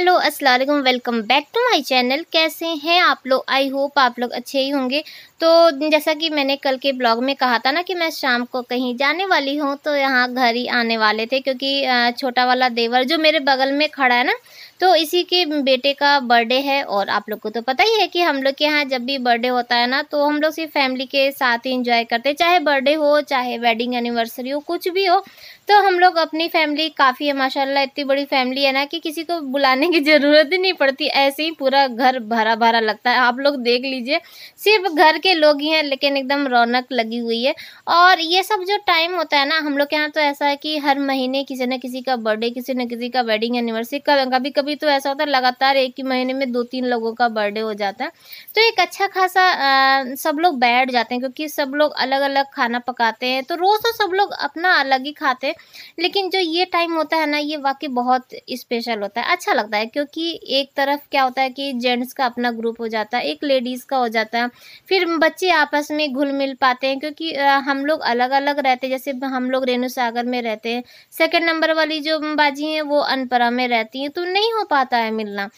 Hello अस्सलाम वालेकुम, welcome back to my channel. कैसे हैं आप लोग? आई होप आप लोग अच्छे ही होंगे। तो जैसा कि मैंने कल के ब्लॉग में कहा था ना कि मैं शाम को कहीं जाने वाली हूँ, तो यहाँ घर ही आने वाले थे क्योंकि छोटा वाला देवर जो मेरे बगल में खड़ा है ना, तो इसी के बेटे का बर्थडे है। और आप लोग को तो पता ही है कि हम लोग के यहाँ जब भी बर्थडे होता है ना, तो हम लोग सिर्फ फैमिली के साथ ही इंजॉय करते हैं, चाहे बर्थडे हो चाहे वेडिंग एनिवर्सरी हो, कुछ भी हो। तो हम लोग अपनी फैमिली काफ़ी है माशाल्लाह, इतनी बड़ी फैमिली है ना कि किसी को बुलाने की ज़रूरत ही नहीं पड़ती, ऐसे ही पूरा घर भरा भरा लगता है। आप लोग देख लीजिए, सिर्फ घर के लोग ही हैं लेकिन एकदम रौनक लगी हुई है। और ये सब जो टाइम होता है ना, हम लोग के यहाँ तो ऐसा है कि हर महीने किसी न किसी का बर्थडे, किसी न किसी का वेडिंग एनिवर्सरी, कभी कभी तो ऐसा होता है लगातार एक ही महीने में 2-3 लोगों का बर्थडे हो जाता है। तो एक अच्छा खासा सब लोग बैठ जाते हैं क्योंकि सब लोग अलग अलग खाना पकाते हैं, तो रोज़ तो सब लोग अपना अलग ही खाते हैं। लेकिन जो ये टाइम होता है ना, ये वाकई बहुत स्पेशल होता है, अच्छा लगता है। क्योंकि एक तरफ क्या होता है कि जेंट्स का अपना ग्रुप हो जाता है, एक लेडीज़ का हो जाता है, फिर बच्चे आपस में घुल मिल पाते हैं क्योंकि हम लोग अलग अलग रहते हैं। जैसे हम लोग रेणु सागर में रहते हैं, सेकंड नंबर वाली जो बाजी हैं वो अनपरा में रहती हैं, तो नहीं हो पाता है मिलना।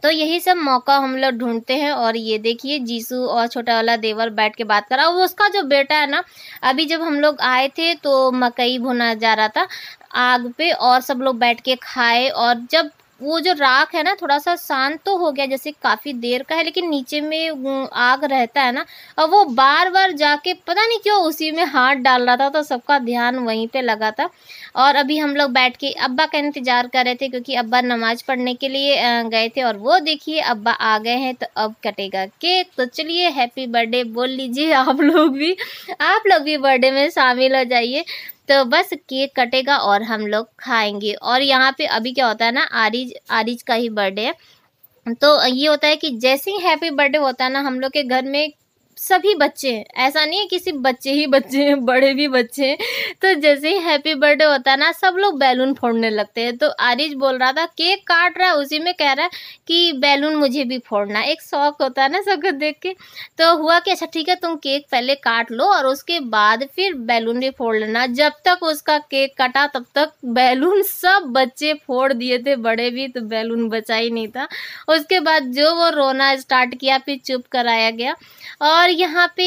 तो यही सब मौका हम लोग ढूंढते हैं। और ये देखिए, जीसू और छोटा वाला देवर बैठ के बात कर रहा है। वो उसका जो बेटा है ना, अभी जब हम लोग आए थे तो मकई भुना जा रहा था आग पे, और सब लोग बैठ के खाए। और जब वो जो राख है ना, थोड़ा सा शांत तो हो गया, जैसे काफी देर का है, लेकिन नीचे में आग रहता है ना, और वो बार बार जाके पता नहीं क्यों उसी में हाथ डाल रहा था, तो सबका ध्यान वहीं पे लगा था। और अभी हम लोग बैठ के अब्बा का इंतजार कर रहे थे क्योंकि अब्बा नमाज पढ़ने के लिए गए थे। और वो देखिए अब्बा आ गए हैं, तो अब कटेगा केक। तो चलिए हैप्पी बर्थडे बोल लीजिए आप लोग भी बर्थडे में शामिल हो जाइए। तो बस केक कटेगा और हम लोग खाएंगे। और यहाँ पे अभी क्या होता है ना, आरिज आरिज का ही बर्थडे है। तो ये होता है कि जैसे ही हैप्पी बर्थडे होता है ना, हम लोग के घर में सभी बच्चे हैं, ऐसा नहीं है कि सिर्फ बच्चे ही बच्चे हैं, बड़े भी बच्चे हैं। तो जैसे ही हैप्पी बर्थडे होता है ना, सब लोग बैलून फोड़ने लगते हैं। तो आरिज बोल रहा था, केक काट रहा है, उसी में कह रहा है कि बैलून मुझे भी फोड़ना है। एक शौक होता है ना सबको देख के। तो हुआ कि अच्छा ठीक है, तुम केक पहले काट लो और उसके बाद फिर बैलून भी फोड़ लेना। जब तक उसका केक कटा तब तक बैलून सब बच्चे फोड़ दिए थे, बड़े भी, तो बैलून बचा ही नहीं था। उसके बाद जो वो रोना स्टार्ट किया, फिर चुप कराया गया। और यहाँ पे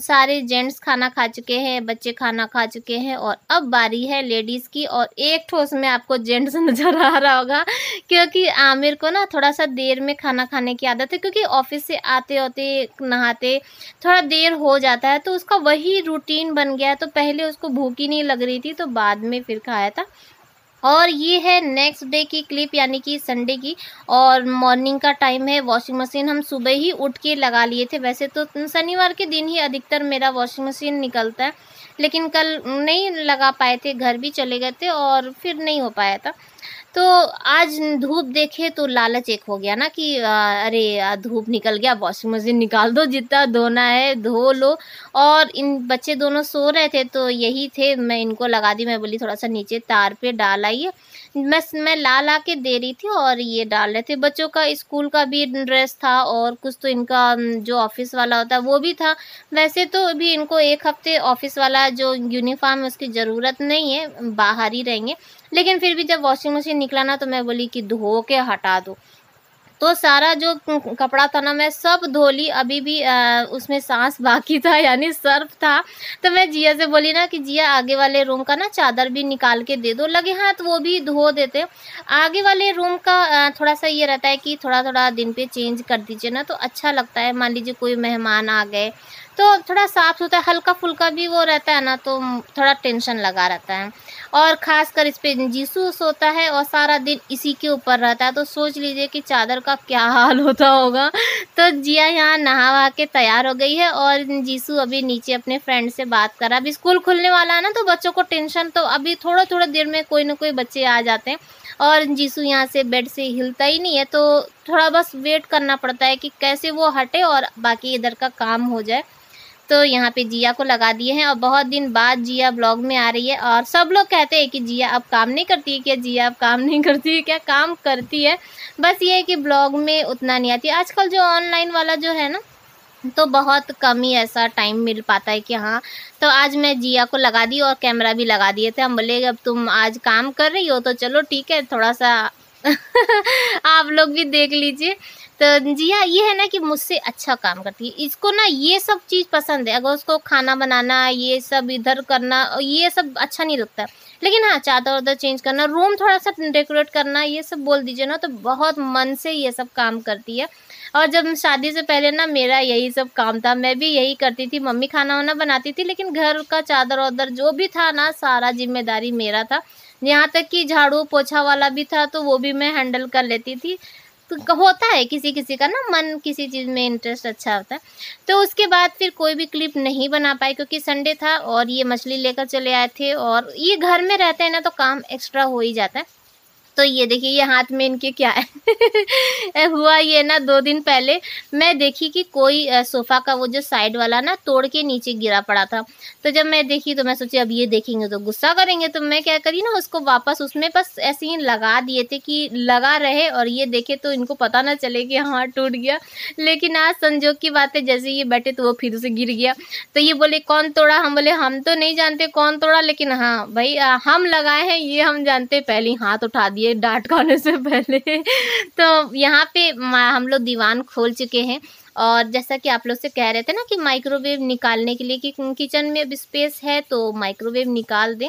सारे जेंट्स खाना खा चुके हैं, बच्चे खाना खा चुके हैं, और अब बारी है लेडीज़ की। और एक ठोस में आपको जेंट्स नज़र आ रहा होगा क्योंकि आमिर को ना थोड़ा सा देर में खाना खाने की आदत है, क्योंकि ऑफिस से आते होते नहाते थोड़ा देर हो जाता है, तो उसका वही रूटीन बन गया है। तो पहले उसको भूख ही नहीं लग रही थी, तो बाद में फिर खाया था। और ये है नेक्स्ट डे की क्लिप, यानी कि संडे की। और मॉर्निंग का टाइम है, वॉशिंग मशीन हम सुबह ही उठ के लगा लिए थे। वैसे तो शनिवार के दिन ही अधिकतर मेरा वॉशिंग मशीन निकलता है, लेकिन कल नहीं लगा पाए थे, घर भी चले गए थे और फिर नहीं हो पाया था। तो आज धूप देखे तो लालच एक हो गया ना कि अरे धूप निकल गया, वॉशिंग मशीन निकाल दो, जितना धोना है धो लो। और इन बच्चे दोनों सो रहे थे तो यही थे, मैं इनको लगा दी। मैं बोली थोड़ा सा नीचे तार पे डाल आइए। मैं ला के दे रही थी और ये डाल रहे थे। बच्चों का स्कूल का भी ड्रेस था और कुछ तो इनका जो ऑफिस वाला होता है वो भी था। वैसे तो अभी इनको एक हफ्ते ऑफिस वाला जो यूनिफॉर्म है उसकी ज़रूरत नहीं है, बाहर ही रहेंगे। लेकिन फिर भी जब वॉशिंग मशीन निकला ना, तो मैं बोली कि धो के हटा दो। तो सारा जो कपड़ा था ना, मैं सब धो ली। अभी भी उसमें सांस बाकी था, यानी सर्फ था। तो मैं जिया से बोली ना कि जिया आगे वाले रूम का ना चादर भी निकाल के दे दो, लगे हाथ वो भी धो देते। आगे वाले रूम का थोड़ा सा ये रहता है कि थोड़ा थोड़ा दिन पे चेंज कर दीजिए ना, तो अच्छा लगता है। मान लीजिए कोई मेहमान आ गए तो थोड़ा साफ सुथरा हल्का फुल्का भी वो रहता है ना, तो थोड़ा टेंशन लगा रहता है। और ख़ासकर इस पे जीसू सोता है और सारा दिन इसी के ऊपर रहता है, तो सोच लीजिए कि चादर का क्या हाल होता होगा। तो जिया यहाँ नहा वहा के तैयार हो गई है और जीसू अभी नीचे अपने फ्रेंड से बात कर रहा है। अभी स्कूल खुलने वाला है ना, तो बच्चों को टेंशन, तो अभी थोड़ा थोड़ा देर में कोई ना कोई बच्चे आ जाते हैं। और जीसू यहाँ से बेड से हिलता ही नहीं है, तो थोड़ा बस वेट करना पड़ता है कि कैसे वो हटे और बाकी इधर का काम हो जाए। तो यहाँ पे जिया को लगा दिए हैं और बहुत दिन बाद जिया ब्लॉग में आ रही है। और सब लोग कहते हैं कि जिया अब काम नहीं करती है क्या, जिया अब काम नहीं करती है क्या? काम करती है, बस ये है कि ब्लॉग में उतना नहीं आती। आजकल जो ऑनलाइन वाला जो है ना, तो बहुत कम ही ऐसा टाइम मिल पाता है कि हाँ। तो आज मैं जिया को लगा दी और कैमरा भी लगा दिए थे। हम बोले अब तुम आज काम कर रही हो तो चलो ठीक है, थोड़ा सा आप लोग भी देख लीजिए। तो जिया ये है ना कि मुझसे अच्छा काम करती है, इसको ना ये सब चीज़ पसंद है। अगर उसको खाना बनाना, ये सब इधर करना, ये सब अच्छा नहीं लगता, लेकिन हाँ चादर वादर चेंज करना, रूम थोड़ा सा डेकोरेट करना, ये सब बोल दीजिए ना तो बहुत मन से ये सब काम करती है। और जब शादी से पहले ना मेरा यही सब काम था, मैं भी यही करती थी। मम्मी खाना वाना बनाती थी, लेकिन घर का चादर वादर जो भी था ना, सारा जिम्मेदारी मेरा था। यहाँ तक कि झाड़ू पोछा वाला भी था, तो वो भी मैं हैंडल कर लेती थी। तो होता है किसी किसी का ना मन किसी चीज़ में इंटरेस्ट अच्छा होता है। तो उसके बाद फिर कोई भी क्लिप नहीं बना पाई, क्योंकि संडे था और ये मछली लेकर चले आए थे, और ये घर में रहते हैं ना तो काम एक्स्ट्रा हो ही जाता है। तो ये देखिए ये हाथ में इनके क्या है हुआ ये ना 2 दिन पहले मैं देखी कि कोई सोफ़ा का वो जो साइड वाला ना तोड़ के नीचे गिरा पड़ा था। तो जब मैं देखी तो मैं सोची अब ये देखेंगे तो गुस्सा करेंगे, तो मैं क्या करी ना उसको वापस उसमें बस ऐसे ही लगा दिए थे कि लगा रहे और ये देखे तो इनको पता ना चले कि हाँ टूट गया। लेकिन आज संजोग की बात है, जैसे ये बैठे तो वो फिर से गिर गया। तो ये बोले कौन तोड़ा? हम बोले हम तो नहीं जानते कौन तोड़ा, लेकिन हाँ भाई हम लगाए हैं ये हम जानते। पहले ही हाथ उठा दिए डांट खाने से पहले तो यहाँ पे हम लोग दीवान खोल चुके हैं। और जैसा कि आप लोग से कह रहे थे ना कि माइक्रोवेव निकालने के लिए कि किचन में अब स्पेस है तो माइक्रोवेव निकाल दें,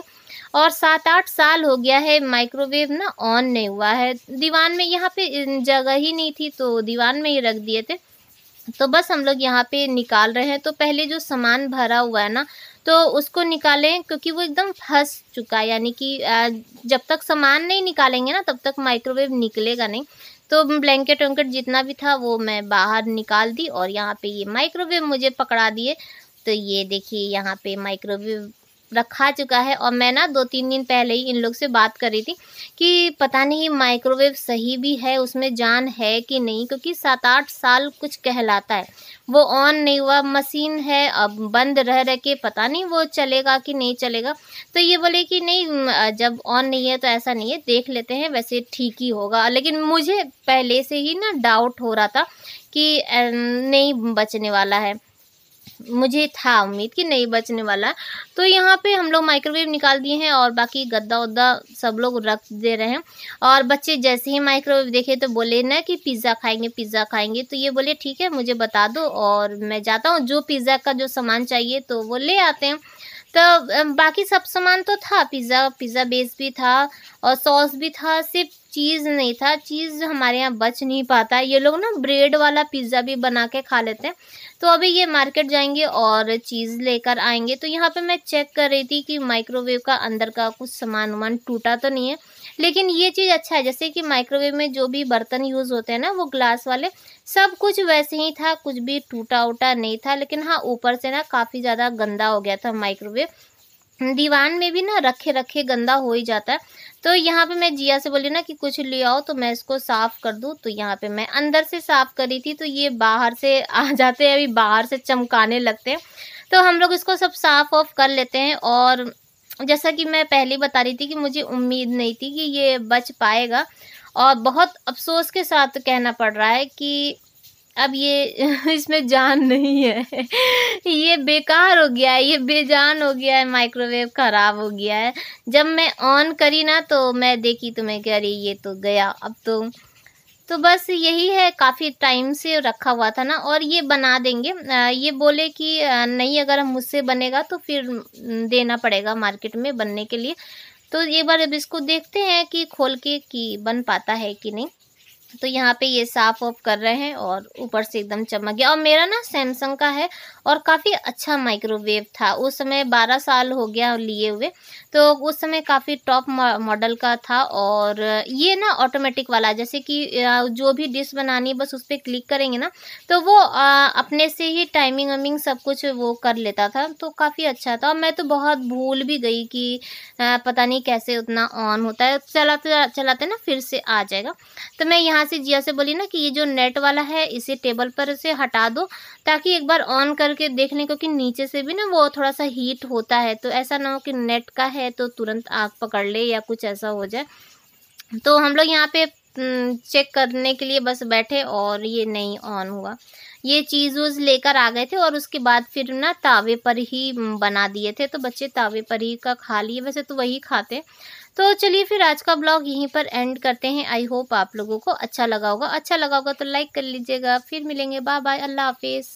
और 7-8 साल हो गया है माइक्रोवेव ना ऑन नहीं हुआ है। दीवान में यहाँ पे जगह ही नहीं थी तो दीवान में ही रख दिए थे। तो बस हम लोग यहाँ पे निकाल रहे हैं। तो पहले जो सामान भरा हुआ है ना तो उसको निकालें, क्योंकि वो एकदम फंस चुका है, यानी कि जब तक सामान नहीं निकालेंगे ना तब तक माइक्रोवेव निकलेगा नहीं। तो ब्लैंकेट वैंकेट जितना भी था वो मैं बाहर निकाल दी और यहाँ पे ये माइक्रोवेव मुझे पकड़ा दिए। तो ये देखिए यहाँ पे माइक्रोवेव रखा चुका है। और मैं ना 2-3 दिन पहले ही इन लोग से बात कर रही थी कि पता नहीं माइक्रोवेव सही भी है, उसमें जान है कि नहीं, क्योंकि 7-8 साल कुछ कहलाता है। वो ऑन नहीं हुआ, मशीन है अब बंद रह रह के पता नहीं वो चलेगा कि नहीं चलेगा। तो ये बोले कि नहीं जब ऑन नहीं है तो ऐसा नहीं है, देख लेते हैं, वैसे ठीक ही होगा। लेकिन मुझे पहले से ही ना डाउट हो रहा था कि नहीं बचने वाला है, मुझे था उम्मीद कि नहीं बचने वाला। तो यहाँ पे हम लोग माइक्रोवेव निकाल दिए हैं और बाकी गद्दा वद्दा सब लोग रख दे रहे हैं। और बच्चे जैसे ही माइक्रोवेव देखे तो बोले ना कि पिज़्ज़ा खाएंगे पिज़्ज़ा खाएंगे। तो ये बोले ठीक है मुझे बता दो और मैं जाता हूँ, जो पिज़्ज़ा का जो सामान चाहिए तो वो ले आते हैं। तो बाकी सब सामान तो था, पिज़्ज़ा बेस भी था और सॉस भी था, सिर्फ चीज़ नहीं था। चीज़ हमारे यहाँ बच नहीं पाता, ये लोग ना ब्रेड वाला पिज़्ज़ा भी बना के खा लेते हैं। तो अभी ये मार्केट जाएंगे और चीज़ लेकर आएंगे। तो यहाँ पे मैं चेक कर रही थी कि माइक्रोवेव का अंदर का कुछ सामान वामान टूटा तो नहीं है। लेकिन ये चीज़ अच्छा है, जैसे कि माइक्रोवेव में जो भी बर्तन यूज़ होते हैं ना वो ग्लास वाले, सब कुछ वैसे ही था, कुछ भी टूटा उटा नहीं था। लेकिन हाँ ऊपर से ना काफ़ी ज़्यादा गंदा हो गया था माइक्रोवेव। दीवान में भी ना रखे रखे गंदा हो ही जाता है। तो यहाँ पे मैं जिया से बोली ना कि कुछ ले आओ तो मैं इसको साफ़ कर दूँ। तो यहाँ पे मैं अंदर से साफ़ कर रही थी तो ये बाहर से आ जाते हैं, अभी बाहर से चमकाने लगते हैं। तो हम लोग इसको सब साफ़ ऑफ कर लेते हैं। और जैसा कि मैं पहले बता रही थी कि मुझे उम्मीद नहीं थी कि ये बच पाएगा, और बहुत अफ़सोस के साथ कहना पड़ रहा है कि अब ये इसमें जान नहीं है ये बेकार हो गया है, ये बेजान हो गया है, माइक्रोवेव ख़राब हो गया है। जब मैं ऑन करी ना तो मैं देखी तो मैं कह रही ये तो गया अब तो बस यही है, काफ़ी टाइम से रखा हुआ था ना। और ये बना देंगे, ये बोले कि नहीं अगर हम मुझसे बनेगा तो फिर देना पड़ेगा मार्केट में बनने के लिए। तो एक बार अब इसको देखते हैं कि खोल के कि बन पाता है कि नहीं। तो यहाँ पे ये साफ़ ऑफ कर रहे हैं और ऊपर से एकदम चमक गया। और मेरा ना सैमसंग का है और काफ़ी अच्छा माइक्रोवेव था, उस समय 12 साल हो गया लिए हुए। तो उस समय काफ़ी टॉप मॉडल का था। और ये ना ऑटोमेटिक वाला, जैसे कि जो भी डिश बनानी है बस उस पर क्लिक करेंगे ना तो वो अपने से ही टाइमिंग वाइमिंग सब कुछ वो कर लेता था। तो काफ़ी अच्छा था। और मैं तो बहुत भूल भी गई कि पता नहीं कैसे उतना ऑन होता है, चलाते चलाते ना फिर से आ जाएगा। तो मैं यहाँ से जिया से बोली ना कि ये जो नेट वाला है इसे टेबल पर से हटा दो, ताकि एक बार ऑन करके देख लें, क्योंकि नीचे से भी ना वो थोड़ा सा हीट होता है। तो ऐसा ना हो कि नेट का है तो तुरंत आग पकड़ ले या कुछ ऐसा हो जाए। तो हम लोग यहाँ पे चेक करने के लिए बस बैठे और ये नहीं ऑन हुआ। ये चीज़ वूज़ लेकर आ गए थे और उसके बाद फिर ना तावे पर ही बना दिए थे। तो बच्चे तावे पर ही का खा लिए, वैसे तो वही खाते। तो चलिए फिर आज का ब्लॉग यहीं पर एंड करते हैं। आई होप आप लोगों को अच्छा लगा होगा। अच्छा लगा होगा तो लाइक कर लीजिएगा। फिर मिलेंगे। Bye bye. अल्लाह हाफिज़।